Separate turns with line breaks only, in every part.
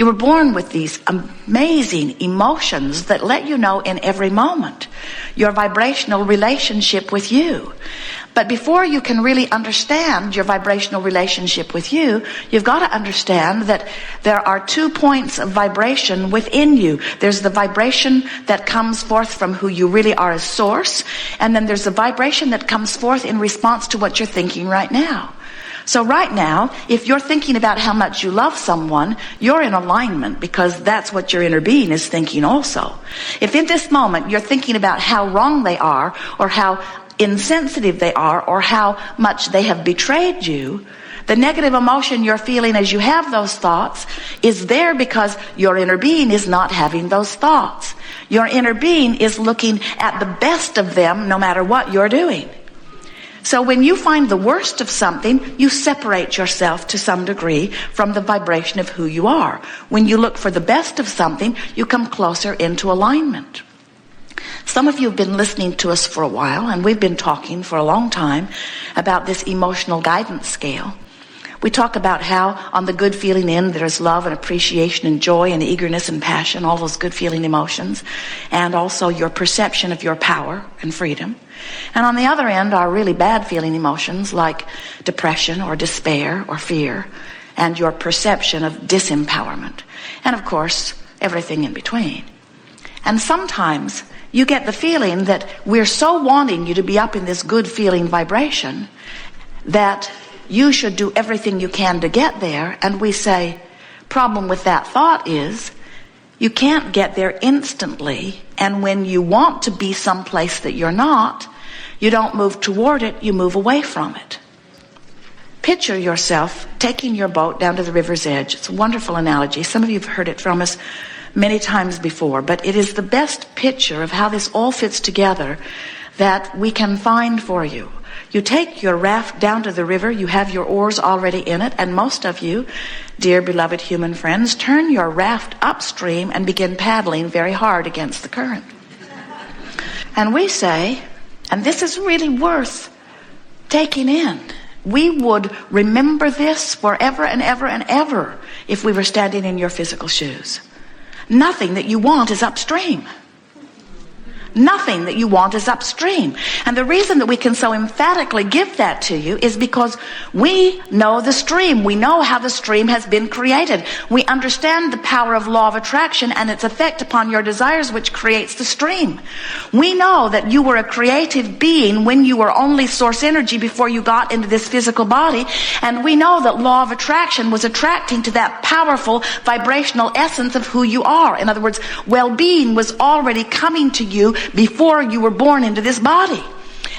You were born with these amazing emotions that let you know in every moment your vibrational relationship with you. But before you can really understand your vibrational relationship with you, you've got to understand that there are 2 points of vibration within you. There's the vibration that comes forth from who you really are as source, and then there's the vibration that comes forth in response to what you're thinking right now. So right now, if you're thinking about how much you love someone, you're in alignment because that's what your inner being is thinking also. If in this moment you're thinking about how wrong they are, or how insensitive they are, or how much they have betrayed you, the negative emotion you're feeling as you have those thoughts is there because your inner being is not having those thoughts. Your inner being is looking at the best of them no matter what you're doing. So when you find the worst of something, you separate yourself to some degree from the vibration of who you are. When you look for the best of something, you come closer into alignment. Some of you have been listening to us for a while, and we've been talking for a long time about this emotional guidance scale. We talk about how on the good feeling end there's love and appreciation and joy and eagerness and passion, all those good feeling emotions, and also your perception of your power and freedom. And on the other end are really bad feeling emotions like depression or despair or fear, and your perception of disempowerment. And of course, everything in between. And sometimes you get the feeling that we're so wanting you to be up in this good feeling vibration that you should do everything you can to get there. And we say, problem with that thought is you can't get there instantly. And when you want to be someplace that you're not, you don't move toward it, you move away from it. Picture yourself taking your boat down to the river's edge. It's a wonderful analogy. Some of you have heard it from us many times before, but it is the best picture of how this all fits together that we can find for you. You take your raft down to the river, you have your oars already in it, and most of you, dear beloved human friends, turn your raft upstream and begin paddling very hard against the current. And we say, and this is really worth taking in, we would remember this forever and ever and ever if we were standing in your physical shoes. Nothing that you want is upstream. Nothing that you want is upstream. And the reason that we can so emphatically give that to you is because we know the stream. We know how the stream has been created. We understand the power of law of attraction and its effect upon your desires, which creates the stream. We know that you were a creative being when you were only source energy before you got into this physical body. And we know that law of attraction was attracting to that powerful vibrational essence of who you are. In other words, well-being was already coming to you before you were born into this body.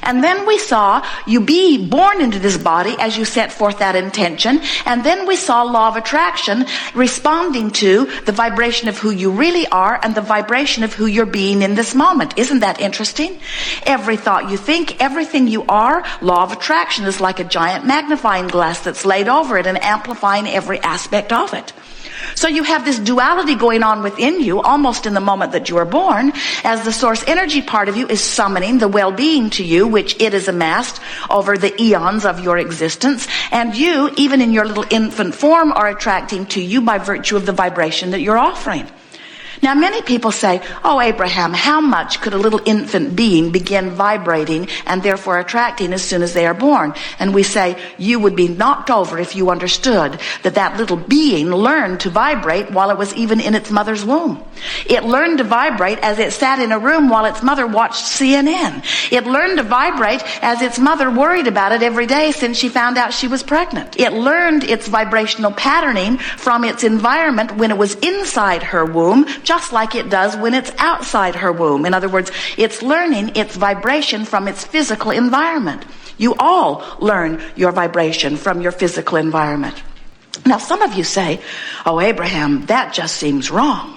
And then we saw you be born into this body as you set forth that intention. And then we saw law of attraction responding to the vibration of who you really are and the vibration of who you're being in this moment. Isn't that interesting? Every thought you think, everything you are, law of attraction is like a giant magnifying glass that's laid over it and amplifying every aspect of it. So you have this duality going on within you almost in the moment that you are born, as the source energy part of you is summoning the well-being to you, which it has amassed over the eons of your existence. And you, even in your little infant form, are attracting to you by virtue of the vibration that you're offering. Now, many people say, oh, Abraham, how much could a little infant being begin vibrating and therefore attracting as soon as they are born? And we say, you would be knocked over if you understood that that little being learned to vibrate while it was even in its mother's womb. It learned to vibrate as it sat in a room while its mother watched CNN. It learned to vibrate as its mother worried about it every day since she found out she was pregnant. It learned its vibrational patterning from its environment when it was inside her womb, just like it does when it's outside her womb. In other words, it's learning its vibration from its physical environment. You all learn your vibration from your physical environment. Now, some of you say, oh, Abraham, that just seems wrong.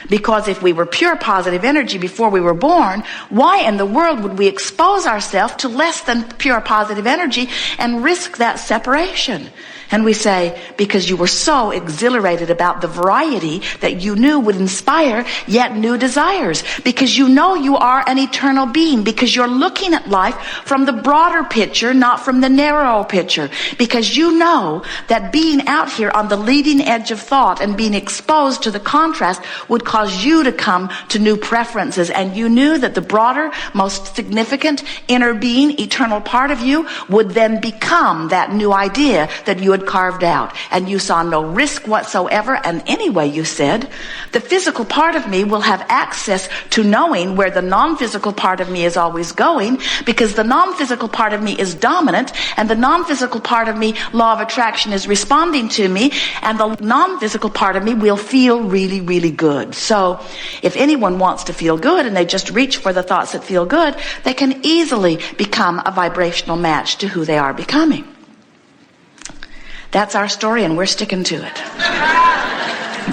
Because if we were pure positive energy before we were born, why in the world would we expose ourselves to less than pure positive energy and risk that separation? And we say, because you were so exhilarated about the variety that you knew would inspire yet new desires. Because you know you are an eternal being. Because you're looking at life from the broader picture, not from the narrow picture. Because you know that being out here on the leading edge of thought and being exposed to the contrast would cause you to come to new preferences. And you knew that the broader, most significant inner being, eternal part of you would then become that new idea that you had carved out, and you saw no risk whatsoever. And anyway, you said, the physical part of me will have access to knowing where the non-physical part of me is always going, because the non-physical part of me is dominant, and the non-physical part of me, law of attraction, is responding to me, and the non-physical part of me will feel really, really good. So if anyone wants to feel good and they just reach for the thoughts that feel good, they can easily become a vibrational match to who they are becoming. That's our story, and we're sticking to it.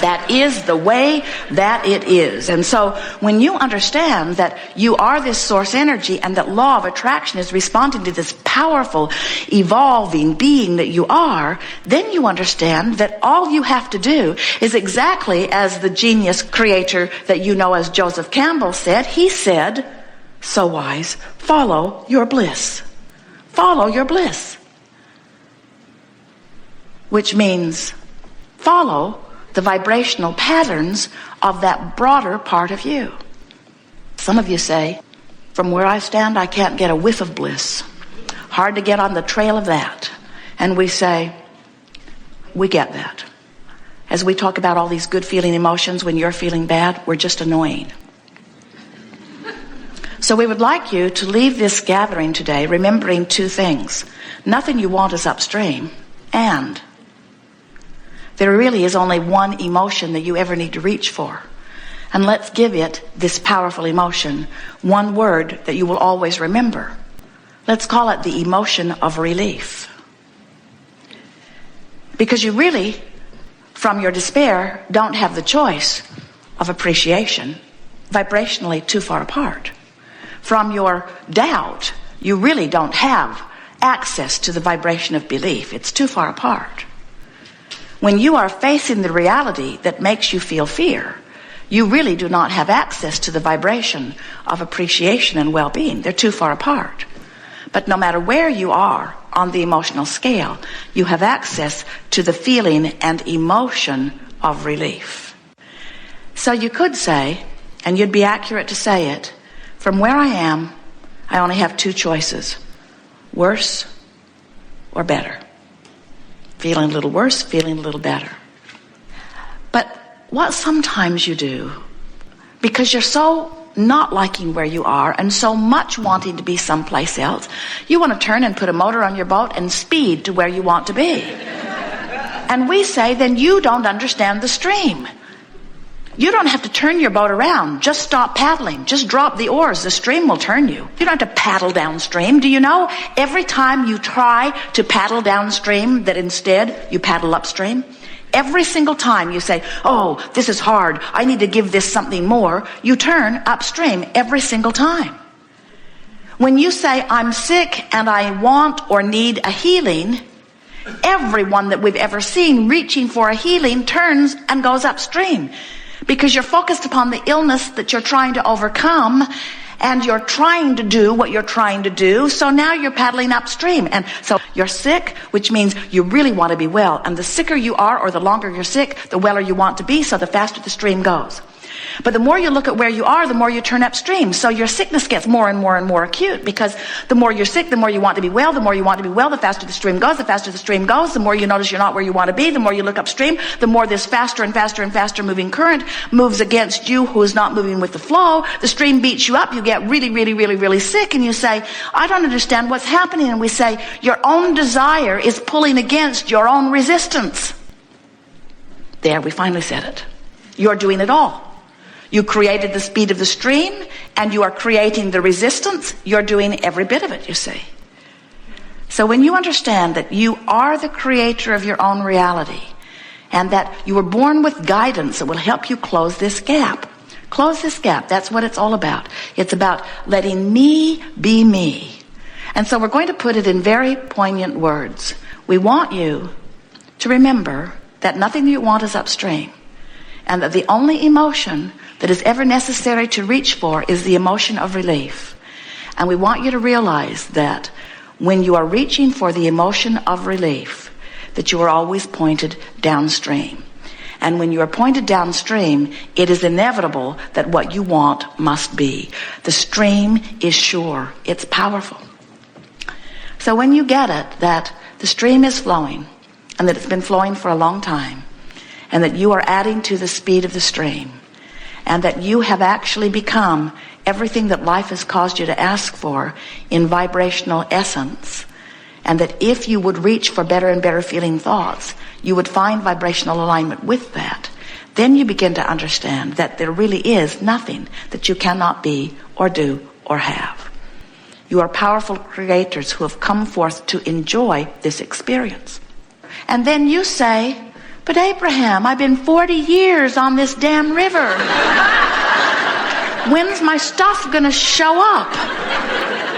That is the way that it is. And so when you understand that you are this source energy and that law of attraction is responding to this powerful, evolving being that you are, then you understand that all you have to do is exactly as the genius creator that you know as Joseph Campbell said. He said, so wise, follow your bliss. Follow your bliss. Which means follow the vibrational patterns of that broader part of you. Some of you say, from where I stand, I can't get a whiff of bliss. Hard to get on the trail of that. And we say, we get that. As we talk about all these good feeling emotions when you're feeling bad, we're just annoying. So we would like you to leave this gathering today remembering two things. Nothing you want is upstream, and there really is only one emotion that you ever need to reach for. And let's give it, this powerful emotion, one word that you will always remember. Let's call it the emotion of relief. Because you really, from your despair, don't have the choice of appreciation, vibrationally too far apart. From your doubt, you really don't have access to the vibration of belief. It's too far apart. When you are facing the reality that makes you feel fear, you really do not have access to the vibration of appreciation and well-being. They're too far apart. But no matter where you are on the emotional scale, you have access to the feeling and emotion of relief. So you could say, and you'd be accurate to say it, from where I am, I only have two choices: worse or better. Feeling a little worse, feeling a little better. But what sometimes you do, because you're so not liking where you are and so much wanting to be someplace else, you want to turn and put a motor on your boat and speed to where you want to be. And we say, then you don't understand the stream. You don't have to turn your boat around. Just stop paddling. Just drop the oars. The stream will turn you. You don't have to paddle downstream. Do you know every time you try to paddle downstream that instead you paddle upstream? Every single time you say, oh, this is hard, I need to give this something more, you turn upstream every single time. When you say, I'm sick and I want or need a healing, everyone that we've ever seen reaching for a healing turns and goes upstream. Because you're focused upon the illness that you're trying to overcome, and you're trying to do what you're trying to do, so now you're paddling upstream. And so you're sick, which means you really want to be well. And the sicker you are, or the longer you're sick, the weller you want to be, so the faster the stream goes. But the more you look at where you are, the more you turn upstream. So your sickness gets more and more and more acute, because the more you're sick, the more you want to be well. The more you want to be well, the faster the stream goes. The faster the stream goes, the more you notice you're not where you want to be. The more you look upstream, the more this faster and faster and faster moving current moves against you, who is not moving with the flow. The stream beats you up. You get really, really, really, really sick, and you say, I don't understand what's happening. And we say, your own desire is pulling against your own resistance. There, we finally said it. You're doing it all. You created the speed of the stream, and you are creating the resistance. You're doing every bit of it, you see. So when you understand that you are the creator of your own reality, And that you were born with guidance that will help you close this gap. Close this gap. That's what it's all about. It's about letting me be me. And so we're going to put it in very poignant words. We want you to remember that nothing you want is upstream. And that the only emotion that is ever necessary to reach for is the emotion of relief. And we want you to realize that when you are reaching for the emotion of relief, that you are always pointed downstream. And when you are pointed downstream, it is inevitable that what you want must be. The stream is sure. It's powerful. So when you get it, that the stream is flowing, and that it's been flowing for a long time, and that you are adding to the speed of the stream, and that you have actually become everything that life has caused you to ask for in vibrational essence, and that if you would reach for better and better feeling thoughts, you would find vibrational alignment with that, then you begin to understand that there really is nothing that you cannot be or do or have. You are powerful creators who have come forth to enjoy this experience. And then you say, but Abraham, I've been 40 years on this damn river. When's my stuff gonna show up?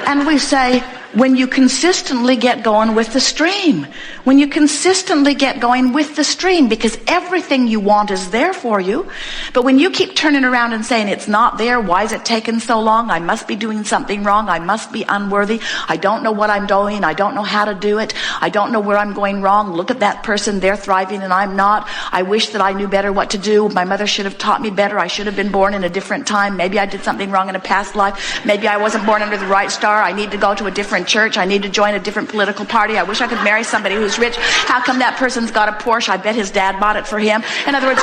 And we say, when you consistently get going with the stream. When you consistently get going with the stream, because everything you want is there for you. But when you keep turning around and saying, it's not there, why is it taking so long? I must be doing something wrong. I must be unworthy. I don't know what I'm doing. I don't know how to do it. I don't know where I'm going wrong. Look at that person. They're thriving and I'm not. I wish that I knew better what to do. My mother should have taught me better. I should have been born in a different time. Maybe I did something wrong in a past life. Maybe I wasn't born under the right star. I need to go to a different church. I need to join a different political party. I wish I could marry somebody who's rich. How come that person's got a Porsche? I bet his dad bought it for him. In other words,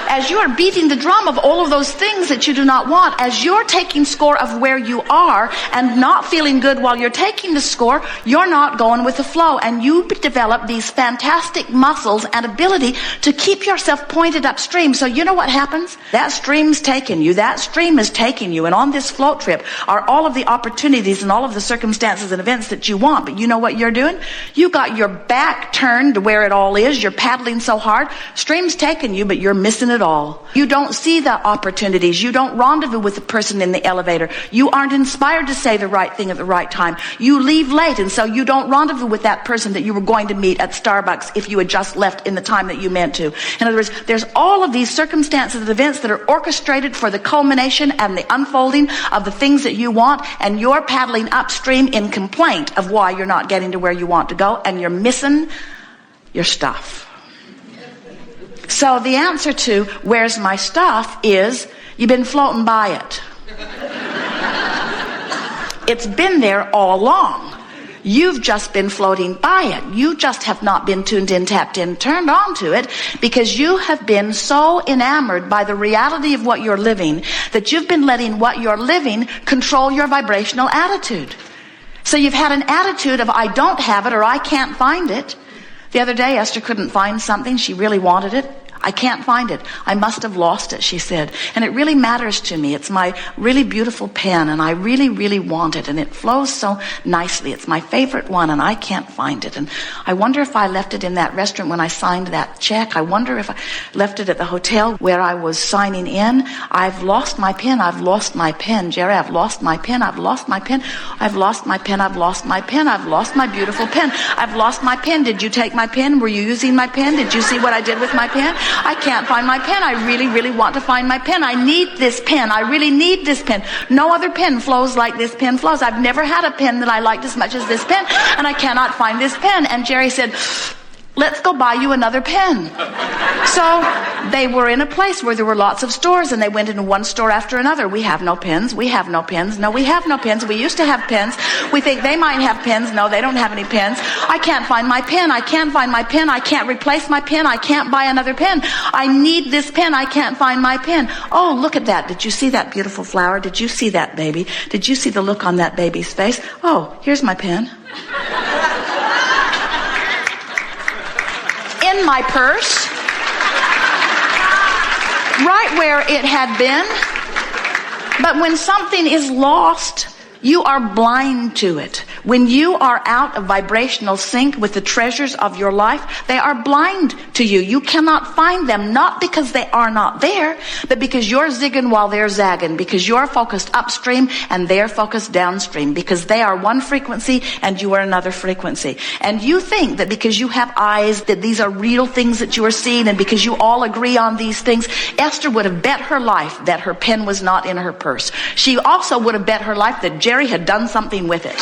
as you are beating the drum of all of those things that you do not want, as you're taking score of where you are and not feeling good while you're taking the score, you're not going with the flow. And you develop these fantastic muscles and ability to keep yourself pointed upstream. So you know what happens? That stream's taking you. That stream is taking you. And on this float trip are all of the opportunities and all of the circumstances and events that you want. But you know what you're doing? You got your back turned to where it all is. You're paddling so hard. Stream's taking you, but you're missing it all. You don't see the opportunities. You don't rendezvous with the person in the elevator. You aren't inspired to say the right thing at the right time. You leave late, and so you don't rendezvous with that person that you were going to meet at Starbucks if you had just left in the time that you meant to. In other words, there's all of these circumstances and events that are orchestrated for the culmination and the unfolding of the things that you want, and you're paddling upstream in complaint of why you're not getting to where you want to go, and you're missing your stuff. So the answer to where's my stuff is you've been floating by it. It's been there all along. You've just been floating by it. You just have not been tuned in, tapped in, turned on to it, because you have been so enamored by the reality of what you're living that you've been letting what you're living control your vibrational attitude. So you've had an attitude of I don't have it or I can't find it. The other day, Esther couldn't find something. She really wanted it. I can't find it. I must have lost it, she said. And it really matters to me. It's my really beautiful pen, and I really, really want it. And it flows so nicely. It's my favorite one, and I can't find it. And I wonder if I left it in that restaurant when I signed that check. I wonder if I left it at the hotel where I was signing in. I've lost my pen. I've lost my pen. Jerry, I've lost my pen. I've lost my pen. I've lost my pen. I've lost my pen. I've lost my beautiful pen. I've lost my pen. Did you take my pen? Were you using my pen? Did you see what I did with my pen? I can't find my pen. I really, really want to find my pen. I need this pen. I really need this pen. No other pen flows like this pen flows. I've never had a pen that I liked as much as this pen, and I cannot find this pen. And Jerry said, let's go buy you another pen. So they were in a place where there were lots of stores, and they went into one store after another. We have no pens. We have no pens. No, we have no pens. We used to have pens. We think they might have pens. No, they don't have any pens. I can't find my pen. I can't find my pen. I can't replace my pen. I can't buy another pen. I need this pen. I can't find my pen. Oh, look at that. Did you see that beautiful flower? Did you see that baby? Did you see the look on that baby's face? Oh, here's my pen. In my purse, right where it had been. But when something is lost, you are blind to it. When you are out of vibrational sync with the treasures of your life, they are blind to you. You cannot find them, not because they are not there, but because you're zigging while they're zagging, because you're focused upstream and they're focused downstream, because they are one frequency and you are another frequency. And you think that because you have eyes, that these are real things that you are seeing, and because you all agree on these things. Esther would have bet her life that her pen was not in her purse. She also would have bet her life that Jerry had done something with it.